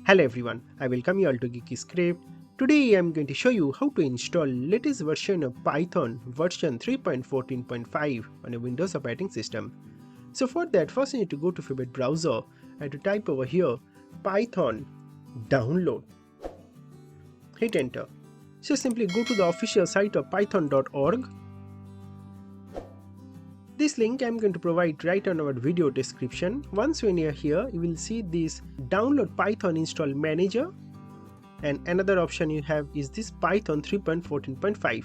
Hello everyone, I welcome you all to Geeky Script. Today I am going to show you how to install latest version of Python version 3.14.5 on a Windows operating system. So for that, first you need to go to favorite browser and to type over here Python download. Hit enter. So simply go to the official site of python.org. This link I am going to provide right on our video description. Once when you are here, you will see this download Python install manager, and another option you have is this Python 3.14.5.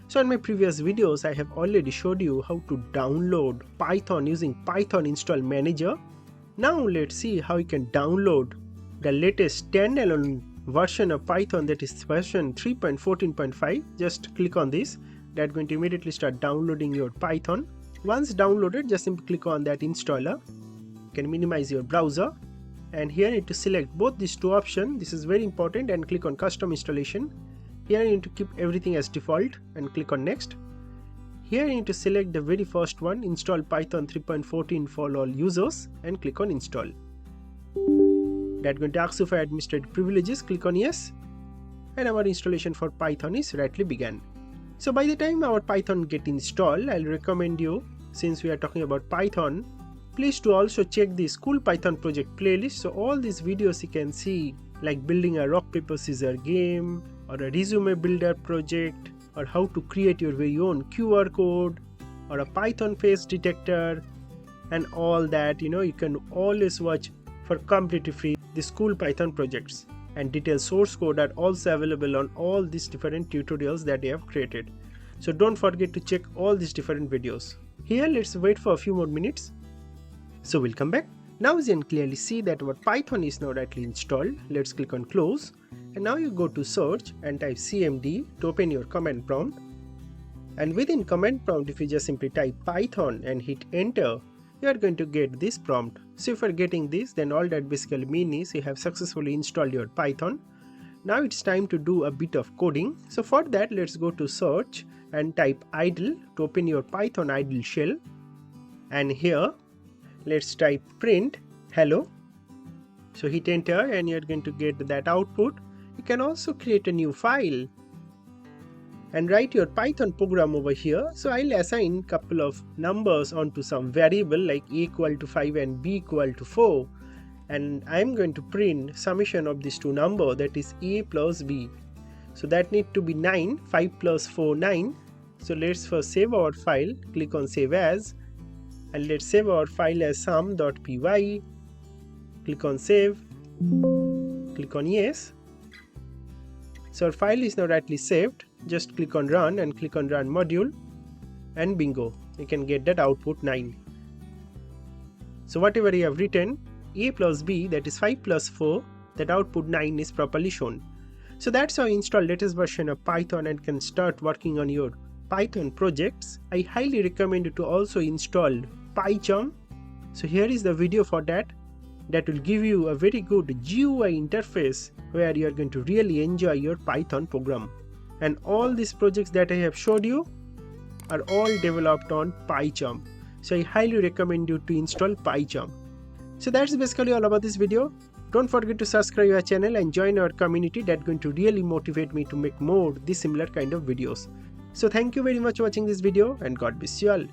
So in my previous videos I have already showed you how to download Python using Python install manager. Now let's see how you can download the latest standalone version of Python, that is version 3.14.5. Just click on this. That's going to immediately start downloading your Python. Once downloaded, just simply click on that installer. You can minimize your browser, and here you need to select both these two options. This is very important, and click on custom installation. Here you need to keep everything as default and click on next. Here you need to select the very first one, install Python 3.14 for all users, and click on install. That's going to ask you for administrative privileges. Click on yes, and our installation for Python is rightly began. So by the time our Python get installed, I'll recommend you, since we are talking about Python, please to also check the school Python project playlist. So all these videos you can see, like building a rock paper scissors game, or a resume builder project, or how to create your very own QR code, or a Python face detector, and all that, you can always watch for completely free the school Python projects. And detailed source code are also available on all these different tutorials that I have created. So don't forget to check all these different videos. Here let's wait for a few more minutes. So we'll come back. Now you can clearly see that our Python is now rightly installed. Let's click on close, and now you go to search and type cmd to open your command prompt. And within command prompt, if you just simply type Python and hit enter, you are going to get this prompt. So if you are getting this, then all that basically means is you have successfully installed your Python. Now it's time to do a bit of coding. So for that, let's go to search and type idle to open your Python idle shell. And here let's type print hello. So hit enter and you're going to get that output. You can also create a new file and write your Python program over here. So I'll assign couple of numbers onto some variable like a equal to 5 and b equal to 4, and I'm going to print summation of these two numbers, that is a plus b. So that need to be 9. 5 plus 4 9. So let's first save our file. Click on save as, and let's save our file as sum.py. Click on save. Click on yes. So our file is now rightly saved. Just click on run and click on run module, and bingo, you can get that output 9. So whatever you have written, a plus b, that is 5 plus 4, that output 9 is properly shown. So that's how you install latest version of Python and can start working on your Python projects. I highly recommend you to also install PyCharm. So here is the video for that. That will give you a very good GUI interface where you are going to really enjoy your Python program. And all these projects that I have showed you are all developed on PyCharm. So I highly recommend you to install PyCharm. So that's basically all about this video. Don't forget to subscribe our channel and join our community. That's going to really motivate me to make more this similar kind of videos. So thank you very much for watching this video, and God bless you all.